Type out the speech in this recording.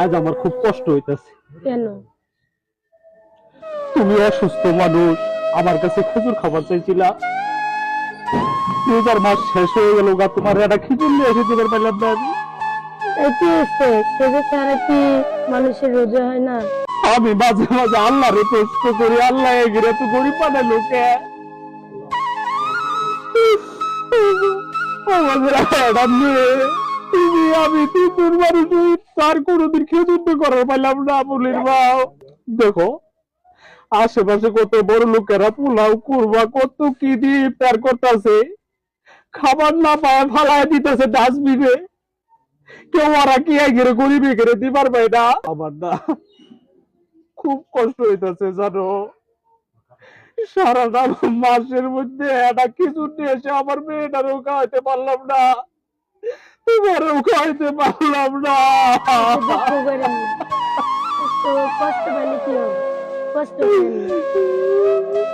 আজ আমার খুব কষ্ট হইতেছে। কেন? তুমি অসুস্থ মানুষ, আমার কাছে খেজুর খাবার চাইছিলা, 2000 মাস শেষ হয়ে গেল গা, তোমার একটা খেজুর নিয়ে এসে দিতে পারলাম না আমি। কি হচ্ছে? খেজুর ছাড়া কি মানুষের রোজা হয় না? আমি মাঝে মাঝে আল্লাহরে প্রশ্ন করি, আল্লাহ এগিয়ে তো গরিব বানালো কে? আমাদের একটা মেয়ে, তুমি আমি তিনজন মানুষ, তার কোনোদিন খেজুর তো করার পাইলাম না। বলির মাও দেখো, আশেপাশে কত বড় লোকেরা পোলাও কুরবা কত কি দিয়ে ইফতার করতেছে, খাবার না পায় ফালায় দিতেছে ডাস্টবিনে। কেউ ওরা কি এগিয়ে গরিব এগিয়ে দিবার পায় না। আমার না খুব কষ্ট হইতেছে জানো, সারাটা মাসের মধ্যে একটা খেজুর নিয়ে এসে আমার মেয়েটারও খাওয়াইতে পারলাম না, তোমারও খাওয়াইতে পারলাম না। দুঃখ করেন না, কষ্ট পেলে কি হবে? কষ্ট পেলেন না।